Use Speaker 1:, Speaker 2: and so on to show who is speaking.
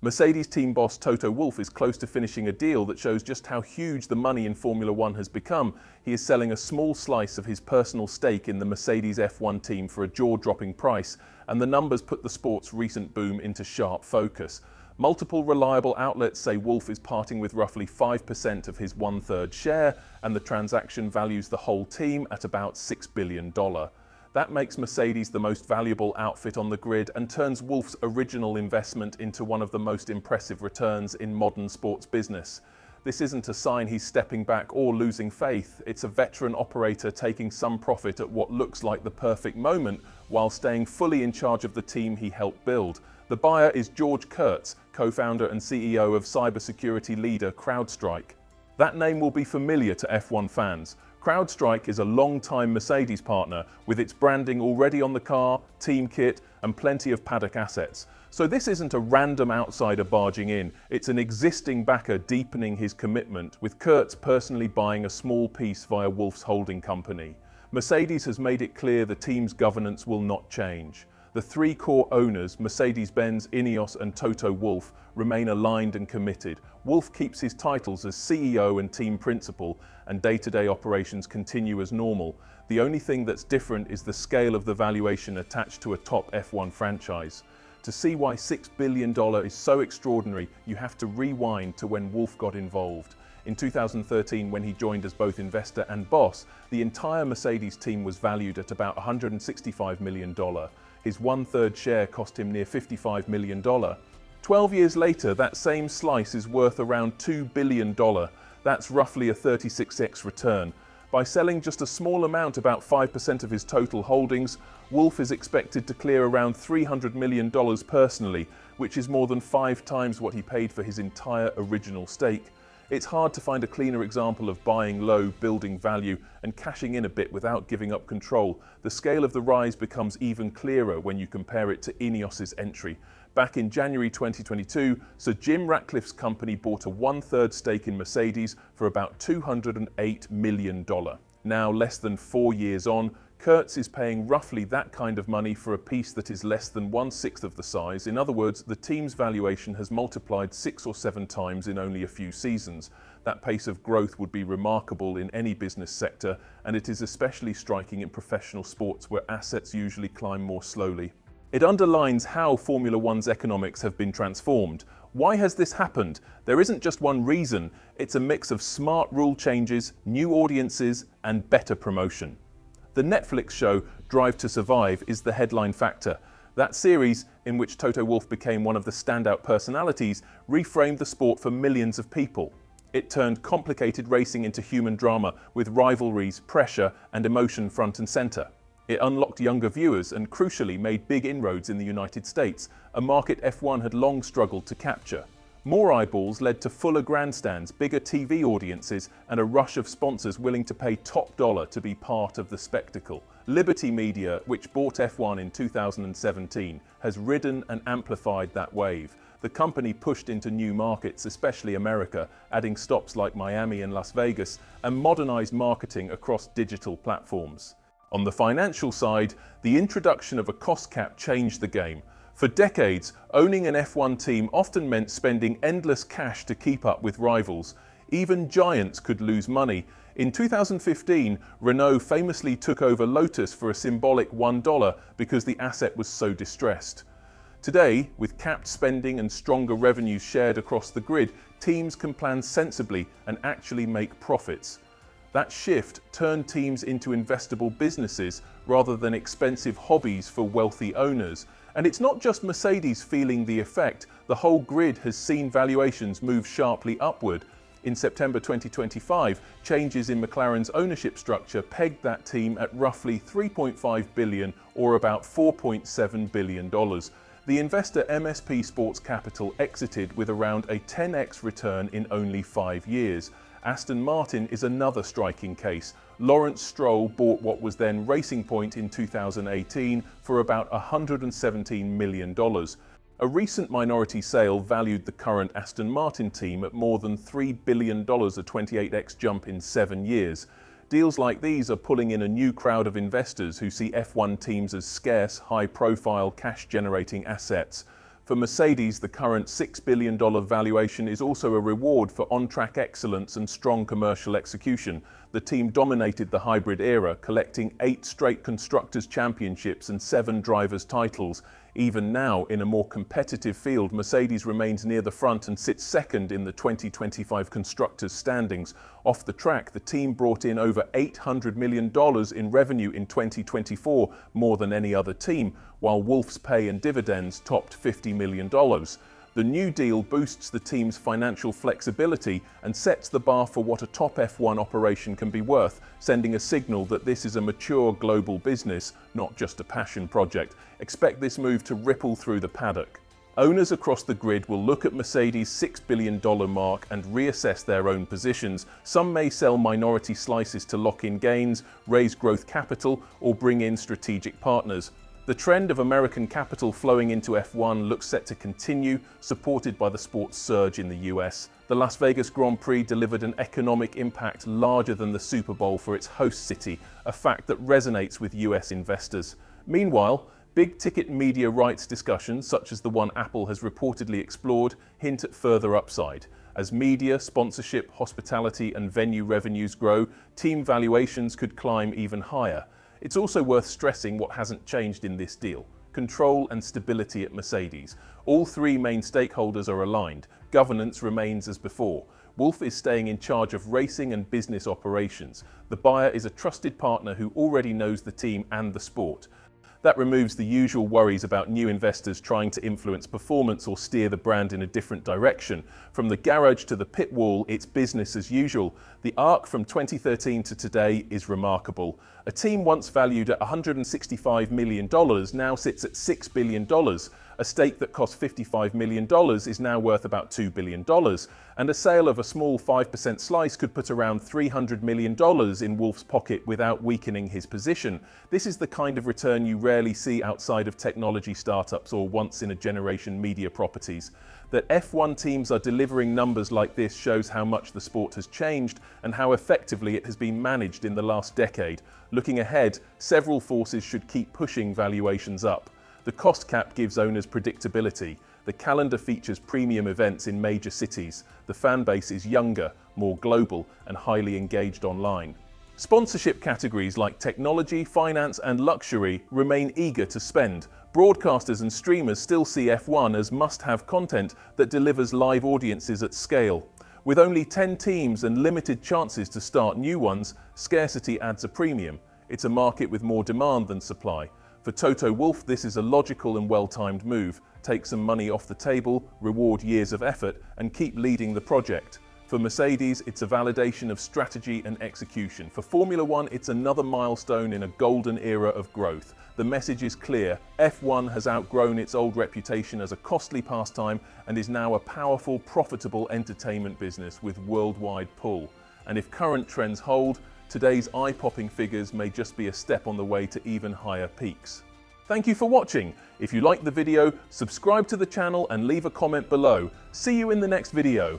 Speaker 1: Mercedes team boss Toto Wolff is close to finishing a deal that shows just how huge the money in Formula One has become. He is selling a small slice of his personal stake in the Mercedes F1 team for a jaw-dropping price, and the numbers put the sport's recent boom into sharp focus. Multiple reliable outlets say Wolff is parting with roughly 5% of his one-third share, and the transaction values the whole team at about $6 billion. That makes Mercedes the most valuable outfit on the grid and turns Wolff's original investment into one of the most impressive returns in modern sports business. This isn't a sign he's stepping back or losing faith. It's a veteran operator taking some profit at what looks like the perfect moment while staying fully in charge of the team he helped build. The buyer is George Kurtz, co-founder and CEO of cybersecurity leader CrowdStrike. That name will be familiar to F1 fans. CrowdStrike is a long-time Mercedes partner with its branding already on the car, team kit, and plenty of paddock assets. So this isn't a random outsider barging in, it's an existing backer deepening his commitment, with Kurtz personally buying a small piece via Wolff's holding company. Mercedes has made it clear the team's governance will not change. The three core owners, Mercedes-Benz, Ineos and Toto Wolff, remain aligned and committed. Wolff keeps his titles as CEO and team principal, and day-to-day operations continue as normal. The only thing that's different is the scale of the valuation attached to a top F1 franchise. To see why $6 billion is so extraordinary, you have to rewind to when Wolff got involved. In 2013, when he joined as both investor and boss, the entire Mercedes team was valued at about $165 million. His one-third share cost him near $55 million. 12 years later, that same slice is worth around $2 billion. That's roughly a 36x return. By selling just a small amount, about 5% of his total holdings, Wolff is expected to clear around $300 million personally, which is more than 5 times what he paid for his entire original stake. It's hard to find a cleaner example of buying low, building value, and cashing in a bit without giving up control. The scale of the rise becomes even clearer when you compare it to Ineos's entry. Back in January 2022, Sir Jim Ratcliffe's company bought a one-third stake in Mercedes for about $208 million. Now, less than 4 years on, Kurtz is paying roughly that kind of money for a piece that is less than 1/6 of the size. In other words, the team's valuation has multiplied 6 or 7 times in only a few seasons. That pace of growth would be remarkable in any business sector, and it is especially striking in professional sports where assets usually climb more slowly. It underlines how Formula One's economics have been transformed. Why has this happened? There isn't just one reason. It's a mix of smart rule changes, new audiences, and better promotion. The Netflix show Drive to Survive is the headline factor. That series, in which Toto Wolff became one of the standout personalities, reframed the sport for millions of people. It turned complicated racing into human drama with rivalries, pressure, and emotion front and center. It unlocked younger viewers and, crucially, made big inroads in the United States, a market F1 had long struggled to capture. More eyeballs led to fuller grandstands, bigger TV audiences, and a rush of sponsors willing to pay top dollar to be part of the spectacle. Liberty Media, which bought F1 in 2017, has ridden and amplified that wave. The company pushed into new markets, especially America, adding stops like Miami and Las Vegas, and modernized marketing across digital platforms. On the financial side, the introduction of a cost cap changed the game. For decades, owning an F1 team often meant spending endless cash to keep up with rivals. Even giants could lose money. In 2015, Renault famously took over Lotus for a symbolic $1 because the asset was so distressed. Today, with capped spending and stronger revenues shared across the grid, teams can plan sensibly and actually make profits. That shift turned teams into investable businesses rather than expensive hobbies for wealthy owners. And it's not just Mercedes feeling the effect. The whole grid has seen valuations move sharply upward. In September 2025, changes in McLaren's ownership structure pegged that team at roughly $3.5 billion or about $4.7 billion. The investor MSP Sports Capital exited with around a 10x return in only 5 years. Aston Martin is another striking case. Lawrence Stroll bought what was then Racing Point in 2018 for about $117 million. A recent minority sale valued the current Aston Martin team at more than $3 billion, a 28x jump in 7 years. Deals like these are pulling in a new crowd of investors who see F1 teams as scarce, high-profile, cash-generating assets. For Mercedes, the current $6 billion valuation is also a reward for on-track excellence and strong commercial execution. The team dominated the hybrid era, collecting 8 straight Constructors' Championships and 7 Drivers' titles. Even now, in a more competitive field, Mercedes remains near the front and sits second in the 2025 Constructors' standings. Off the track, the team brought in over $800 million in revenue in 2024, more than any other team, while Wolff's pay and dividends topped $50 million. The new deal boosts the team's financial flexibility and sets the bar for what a top F1 operation can be worth, sending a signal that this is a mature global business, not just a passion project. Expect this move to ripple through the paddock. Owners across the grid will look at Mercedes' $6 billion mark and reassess their own positions. Some may sell minority slices to lock in gains, raise growth capital, or bring in strategic partners. The trend of American capital flowing into F1 looks set to continue, supported by the sport's surge in the US. The Las Vegas Grand Prix delivered an economic impact larger than the Super Bowl for its host city, a fact that resonates with US investors. Meanwhile, big-ticket media rights discussions, such as the one Apple has reportedly explored, hint at further upside. As media, sponsorship, hospitality, and venue revenues grow, team valuations could climb even higher. It's also worth stressing what hasn't changed in this deal: control and stability at Mercedes. All 3 main stakeholders are aligned. Governance remains as before. Wolff is staying in charge of racing and business operations. The buyer is a trusted partner who already knows the team and the sport. That removes the usual worries about new investors trying to influence performance or steer the brand in a different direction. From the garage to the pit wall, it's business as usual. The arc from 2013 to today is remarkable. A team once valued at $165 million now sits at $6 billion. A stake that cost $55 million is now worth about $2 billion. And a sale of a small 5% slice could put around $300 million in Wolff's pocket without weakening his position. This is the kind of return you rarely see outside of technology startups or once-in-a-generation media properties. That F1 teams are delivering numbers like this shows how much the sport has changed and how effectively it has been managed in the last decade. Looking ahead, several forces should keep pushing valuations up. The cost cap gives owners predictability. The calendar features premium events in major cities. The fan base is younger, more global, and highly engaged online. Sponsorship categories like technology, finance, and luxury remain eager to spend. Broadcasters and streamers still see F1 as must-have content that delivers live audiences at scale. With only 10 teams and limited chances to start new ones, scarcity adds a premium. It's a market with more demand than supply. For Toto Wolff, this is a logical and well-timed move. Take some money off the table, reward years of effort, and keep leading the project. For Mercedes, it's a validation of strategy and execution. For Formula One, it's another milestone in a golden era of growth. The message is clear: F1 has outgrown its old reputation as a costly pastime and is now a powerful, profitable entertainment business with worldwide pull. And if current trends hold, today's eye-popping figures may just be a step on the way to even higher peaks. Thank you for watching. If you liked the video, subscribe to the channel and leave a comment below. See you in the next video.